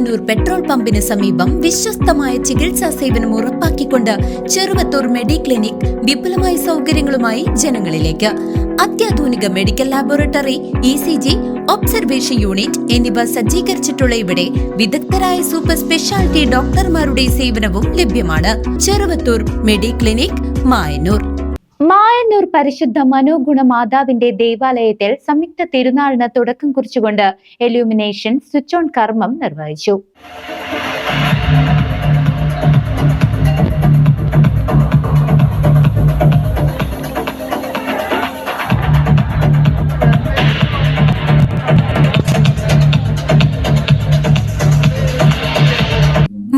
Mayannur petrol പമ്പിന് സമീപം വിശ്വസ്തമായ ചികിത്സാ സേവനം ഉറപ്പാക്കിക്കൊണ്ട് ചെറുവത്തൂർ മെഡിക്ലിനിക് വിപുലമായ സൗകര്യങ്ങളുമായി ജനങ്ങളിലേക്ക്. അത്യാധുനിക medical laboratory, ECG, observation unit എന്നിവ സജ്ജീകരിച്ചിട്ടുള്ള ഇവിടെ വിദഗ്ധരായ സൂപ്പർ സ്പെഷ്യാലിറ്റി ഡോക്ടർമാരുടെ സേവനവും ലഭ്യമാണ്. ചെറുവത്തൂർ മെഡിക്ലിനിക്, മായന്നൂർ. മായന്നൂർ പരിശുദ്ധ മനോഗുണ മാതാവിന്റെ ദേവാലയത്തിൽ സംയുക്ത തിരുനാളിന് തുടക്കം കുറിച്ചുകൊണ്ട് ഇലൂമിനേഷൻ സ്വിച്ച് ഓൺ കർമ്മം നിർവഹിച്ചു.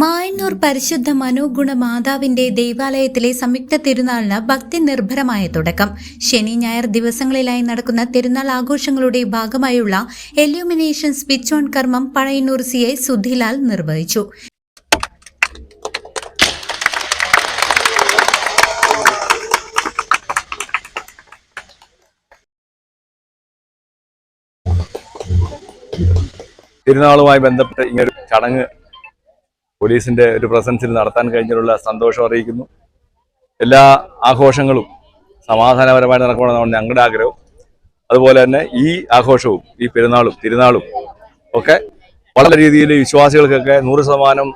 മായന്നൂർ പരിശുദ്ധ മനോഗുണ മാതാവിന്റെ ദേവാലയത്തിലെ സംയുക്ത തിരുനാളിന് ഭക്തി നിർഭരമായ തുടക്കം. ശനി ഞായർ ദിവസങ്ങളിലായി നടക്കുന്ന തിരുനാൾ ആഘോഷങ്ങളുടെ ഭാഗമായുള്ള ഇലൂമിനേഷൻ സ്വിച്ച് ഓൺ കർമ്മം പഴയന്നൂർ CI സുധിലാൽ നിർവഹിച്ചു. തിരുനാളുമായി ബന്ധപ്പെട്ട് ഇങ്ങനൊരു ചടങ്ങ് പോലീസിന്റെ ഒരു പ്രസൻസിൽ നടത്താൻ കഴിഞ്ഞതിലുള്ള സന്തോഷം അറിയിക്കുന്നു. എല്ലാ ആഘോഷങ്ങളും സമാധാനപരമായി നടക്കണമെന്നാണ് ഞങ്ങളുടെ ആഗ്രഹം. അതുപോലെ തന്നെ ഈ ആഘോഷവും ഈ തിരുനാളും ഒക്കെ വളരെ രീതിയിൽ വിശ്വാസികൾക്കൊക്കെ 100%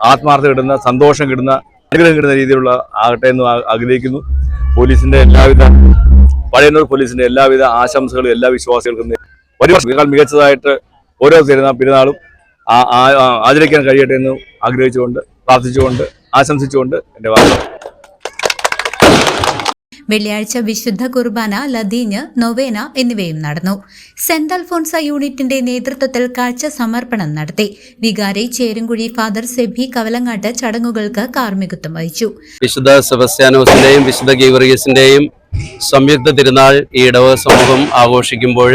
ആത്മാർത്ഥത കിട്ടുന്ന, സന്തോഷം കിട്ടുന്ന, അനുഗ്രഹം കിട്ടുന്ന രീതിയിലുള്ള ആകട്ടെ എന്ന് ആഗ്രഹിക്കുന്നു. പഴയന്നൂർ പോലീസിന്റെ എല്ലാവിധ ആശംസകളും എല്ലാ വിശ്വാസികൾക്കും ഒരുപാട് മികച്ചതായിട്ട് ഓരോ തിരുനാളും ആചരിക്കാൻ കഴിയട്ടെ എന്ന് ആഗ്രഹിച്ചുകൊണ്ട്, പ്രാർത്ഥിച്ചുകൊണ്ട്, ആശംസിച്ചുകൊണ്ട് എന്റെ വാർത്ത. വെള്ളിയാഴ്ച വിശുദ്ധ കുർബാന, ലദീഞ്ഞ്, നൊവേന എന്നിവയും നടന്നു. സെന്റ് അൽഫോൺസ യൂണിറ്റിന്റെ നേതൃത്വത്തിൽ കാഴ്ച സമർപ്പണം നടത്തി. വികാരി ചേരുംകുഴി ഫാദർ സെബി കവലങ്ങാട്ട് ചടങ്ങുകൾക്ക് കാർമ്മികത്വം വഹിച്ചു. വിശുദ്ധ സെബസ്ത്യാനോസിന്റെയും വിശുദ്ധ ഗീവർഗീസിന്റെയും സംയുക്ത തിരുനാൾ ഈ ഇടവക സമൂഹം ആഘോഷിക്കുമ്പോൾ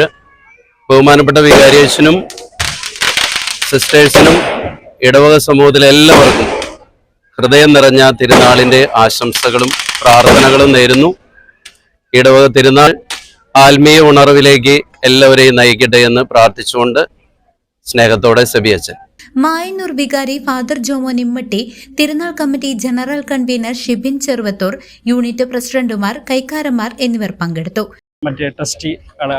ബഹുമാനപ്പെട്ട വികാരിയച്ഛനും സിസ്റ്റേഴ്സിനും ഇടവക സമൂഹത്തിലെ എല്ലാവർക്കും ഹൃദയം നിറഞ്ഞ തിരുനാളിൻ്റെ ആശംസകളും പ്രാർത്ഥനകളും നേരുന്നു. ഇടവക തിരുനാൾ ആത്മീയ ഉണർവിലേക്ക് എല്ലാവരെയും നയിക്കട്ടെ എന്ന് പ്രാർത്ഥിച്ചുകൊണ്ട് സ്നേഹത്തോടെ സെബിയച്ചൻ. മായന്നൂർ വികാരി ഫാദർ ജോമോൻ ഇമ്മട്ടി, തിരുനാൾ committee general convener Shibin Cheruvathur, unit പ്രസിഡന്റുമാർ, കൈക്കാരന്മാർ എന്നിവർ പങ്കെടുത്തു. മറ്റേ ട്രസ്റ്റി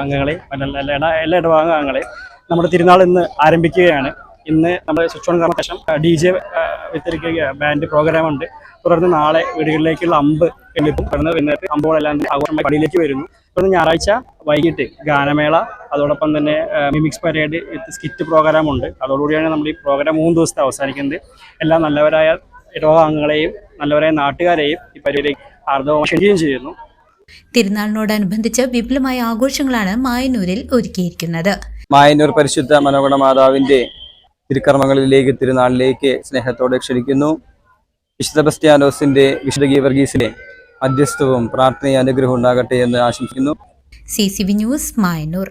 അംഗങ്ങളെ, എല്ലാ ഇടവക അംഗങ്ങളെ നമ്മുടെ തിരുനാൾ ഇന്ന് ആരംഭിക്കുകയാണ്. ഇന്ന് നമ്മുടെ സ്വിച്ച് ഓൺ കർമ്മ ശേഷം DJ വിത്തരിക്കുക, ബാൻഡ് പ്രോഗ്രാം ഉണ്ട്. തുടർന്ന് നാളെ വീടുകളിലേക്കുള്ള അമ്പ് എണ്ണിപ്പും, തുടർന്ന് ഇന്നത്തെ അമ്പുകളെല്ലാം ആഘോഷമായി പടിയിലേക്ക് വരുന്നു. തുടർന്ന് ഞായറാഴ്ച വൈകിട്ട് ഗാനമേള, അതോടൊപ്പം തന്നെ മിമിക്സ് പരേഡ് വിത്ത് സ്കിറ്റ് പ്രോഗ്രാം ഉണ്ട്. അതോടുകൂടിയാണ് നമ്മൾ ഈ പ്രോഗ്രാം 3 ദിവസത്തെ അവസാനിക്കുന്നത്. എല്ലാ നല്ലവരായ ഇടവക അംഗങ്ങളെയും നല്ലവരായ നാട്ടുകാരെയും ഈ പരിപാടിയിലേക്ക് ആർദ്രവും ക്ഷണിക്കുകയും ചെയ്യുന്നു. തിരുനാളിനോടനുബന്ധിച്ച് വിപുലമായ ആഘോഷങ്ങളാണ് മായന്നൂരിൽ ഒരുക്കിയിരിക്കുന്നത്. മായന്നൂർ പരിശുദ്ധ മനോഗുണ മാതാവിന്റെ തിരുക്കർമ്മങ്ങളിലേക്ക്, തിരുനാളിലേക്ക് സ്നേഹത്തോടെ ക്ഷണിക്കുന്നു. വിശുദ്ധ സെബസ്ത്യാനോസിന്റെ, വിശുദ്ധ ഗീവർഗീസിന്റെ മധ്യസ്ഥവും പ്രാർത്ഥനയും അനുഗ്രഹവും ഉണ്ടാകട്ടെ എന്ന് ആശംസിക്കുന്നു. CCV news, Mayannur.